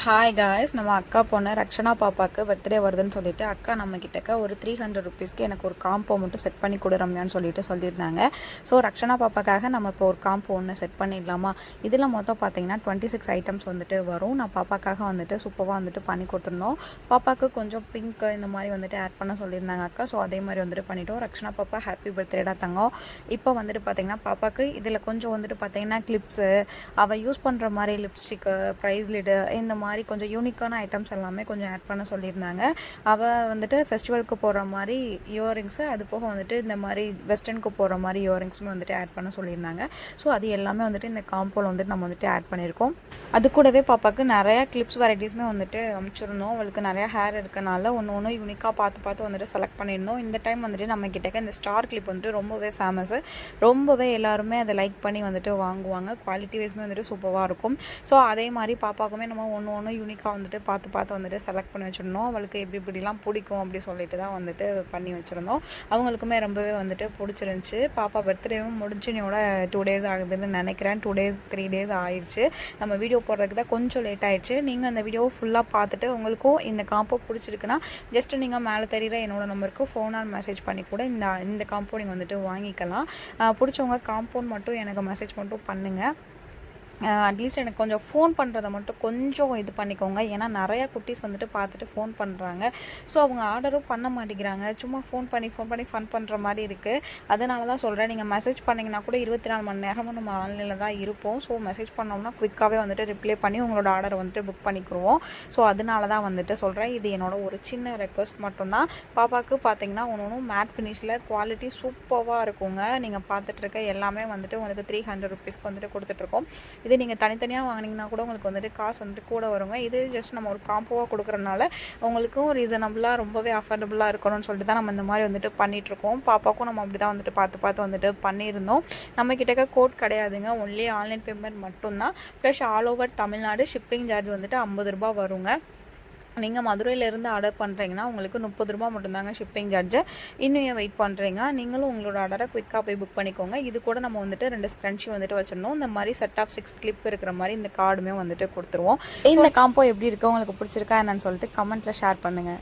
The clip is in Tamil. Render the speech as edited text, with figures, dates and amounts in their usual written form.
ஹாய் காய்ஸ், நம்ம அக்கா பொண்ணு ரக்ஷனா பாப்பாவுக்கு பர்த்டே வருதுன்னு சொல்லிட்டு அக்கா நம்ம கிட்டக்க ஒரு 300 ருபீஸ்க்கு எனக்கு ஒரு காம்போ மட்டும் செட் பண்ணி கொடு ரம்யான்னு சொல்லிட்டு சொல்லியிருந்தாங்க. ஸோ ரக்ஷனா பாப்பாக்காக நம்ம இப்போ ஒரு காம்போ ஒன்று செட் பண்ணிடலாமா? இதில் மொத்தம் பார்த்தீங்கன்னா 26 ஐட்டம்ஸ் வந்துட்டு வரும். நான் பாப்பாக்காக வந்துட்டு சூப்பராக வந்துட்டு பண்ணி கொடுத்துருந்தோம். பாப்பாவுக்கு கொஞ்சம் பிங்க் இந்த மாதிரி வந்துட்டு ஆட் பண்ண சொல்லியிருந்தாங்க அக்கா. ஸோ அதே மாதிரி வந்துட்டு பண்ணிட்டோம். ரக்ஷனா பாப்பா ஹாப்பி பர்த்டேடா தங்கம். இப்போ வந்துட்டு பார்த்தீங்கன்னா பாப்பாவுக்கு இதில் கொஞ்சம் வந்துட்டு பார்த்தீங்கன்னா கிளிப்ஸு, அவள் யூஸ் பண்ணுற மாதிரி லிப்ஸ்டிக்கு, ப்ரைஸ் லிடு, இந்த மாதிரி கொஞ்சம் யூனிக்கான ஐட்டம்ஸ் எல்லாமே கொஞ்சம் ஆட் பண்ண சொல்லியிருந்தாங்க. அவள் வந்துட்டு ஃபெஸ்டிவலுக்கு போகிற மாதிரி இயரிங்ஸு, அது போக வந்துட்டு இந்த மாதிரி வெஸ்டர்னுக்கு போகிற மாதிரி இயரிங்ஸுமே வந்துட்டு ஆட் பண்ண சொல்லியிருந்தாங்க. ஸோ அது எல்லாமே வந்துட்டு இந்த காம்போவில் வந்துட்டு நம்ம வந்துட்டு ஆட் பண்ணியிருக்கோம். அது கூடவே பாப்பாவுக்கு நிறையா கிளிப்ஸ் வெரைட்டிஸுமே வந்துட்டு அனுப்பிச்சிருந்தோம். அவளுக்கு நிறையா ஹேர் இருக்கனால ஒன்று யூனிக்காக பார்த்து வந்துட்டு செலக்ட் பண்ணியிருந்தோம். இந்த டைம் வந்துட்டு நம்ம கிட்டக்க இந்த ஸ்டார் கிளிப் வந்துட்டு ரொம்பவே ஃபேமஸ்ஸு. ரொம்பவே எல்லாருமே அதை லைக் பண்ணி வந்துட்டு வாங்குவாங்க. குவாலிட்டி வைஸ்மே வந்துட்டு சூப்பராக இருக்கும். ஸோ அதே மாதிரி பாப்பாவுக்குமே நம்ம ஒன்று யூனிக்காக வந்துட்டு பார்த்து வந்துட்டு செலக்ட் பண்ணி வச்சுருந்தோம். அவளுக்கு இப்படிலாம் பிடிக்கும் அப்படி சொல்லிட்டு தான் வந்துட்டு பண்ணி வச்சுருந்தோம். அவங்களுக்குமே ரொம்பவே வந்துட்டு பிடிச்சிருந்துச்சி. பாப்பா பர்த்டேவும் முடிஞ்சினியோட 2 டேஸ் ஆகுதுன்னு நினைக்கிறேன். 2 டேஸ் 3 டேஸ் ஆயிடுச்சு. நம்ம வீடியோ போடுறதுக்கு தான் கொஞ்சம் லேட் ஆகிடுச்சு. நீங்கள் அந்த வீடியோவை ஃபுல்லாக பார்த்துட்டு உங்களுக்கும் இந்த காம்போ பிடிச்சிருக்குன்னா ஜஸ்ட்டு நீங்கள் மேலே தெரிகிற என்னோட நம்பருக்கு ஃபோன் ஆர் மெசேஜ் பண்ணி கூட இந்த காம்போ நீங்கள் வந்துட்டு வாங்கிக்கலாம். பிடிச்சவங்க காம்பவுண்ட் மட்டும் எனக்கு மெசேஜ் மட்டும் பண்ணுங்கள். அட்லீஸ்ட் எனக்கு கொஞ்சம் ஃபோன் பண்ணுறதை மட்டும் கொஞ்சம் இது பண்ணிக்கோங்க. ஏன்னா நிறையா குட்டீஸ் வந்துட்டு பார்த்துட்டு ஃபோன் பண்ணுறாங்க. ஸோ அவங்க ஆர்டரும் பண்ண மாட்டேங்கிறாங்க. சும்மா ஃபோன் பண்ணி ஃபன் பண்ணுற மாதிரி இருக்குது. அதனால தான் சொல்கிறேன். நீங்கள் மெசேஜ் பண்ணிங்கன்னா கூட 24 மணி நேரமும் நம்ம ஆன்லைனில் தான் இருப்போம். ஸோ மெசேஜ் பண்ணோம்னா குயிக்காகவே வந்துட்டு ரிப்ளை பண்ணி உங்களோட ஆர்டரை வந்துட்டு புக் பண்ணிக்கிடுவோம். ஸோ அதனால தான் வந்துட்டு சொல்கிறேன். இது என்னோட ஒரு சின்ன ரெக்வஸ்ட் மட்டும்தான். பாப்பாவுக்கு பார்த்தீங்கன்னா ஒன்று மேட் ஃபினிஷில் குவாலிட்டி சூப்பராக இருக்குங்க. நீங்கள் பார்த்துட்ருக்க எல்லாமே வந்துட்டு உங்களுக்கு 300 ருபீஸ்க்கு வந்துட்டு கொடுத்துட்ருக்கோம். இது நீங்கள் தனித்தனியாக வாங்கினீங்கன்னா கூட உங்களுக்கு வந்துட்டு காசு வந்துட்டு கூட வருங்க. இது ஜஸ்ட் நம்ம ஒரு காம்போவாக கொடுக்குறதுனால உங்களுக்கும் ரீசனபிளாக ரொம்பவே அஃபோர்டபுளாக இருக்கணும்னு சொல்லிட்டு தான் நம்ம இந்த மாதிரி வந்துட்டு பண்ணிகிட்ருக்கோம். பாப்பாவுக்கும் நம்ம அப்படி தான் வந்துட்டு பார்த்து வந்துட்டு பண்ணியிருந்தோம். நம்ம கிட்டக்க கோட் கிடையாதுங்க. ஒன்லி ஆன்லைன் பேமெண்ட் மட்டும்தான். Plus all over Tamil Nadu shipping charge வந்துட்டு 50 ரூபா வருங்க. நீங்கள் மதுரையிலேருந்து ஆர்டர் பண்ணுறீங்கன்னா உங்களுக்கு 30 ரூபா மட்டும்தாங்க ஷிப்பிங் சார்ஜு. இன்னும் ஏன் வெயிட் பண்ணுறீங்க? நீங்களும் உங்களோட ஆர்டரை குயிக்காக போய் புக் பண்ணிக்கோங்க. இது கூட நம்ம வந்துட்டு 2 ஸ்க்ரன்ச்சி வந்துட்டு வச்சிடணும். இந்த மாதிரி செட் ஆஃப் 6 கிளிப் இருக்கிற மாதிரி இந்த கார்டுமே வந்துட்டு கொடுத்துருவோம். இந்த காம்போ எப்படி இருக்குது, உங்களுக்கு பிடிச்சிருக்கா என்னன்னு சொல்லிட்டு கமெண்ட்டில் ஷேர் பண்ணுங்கள்.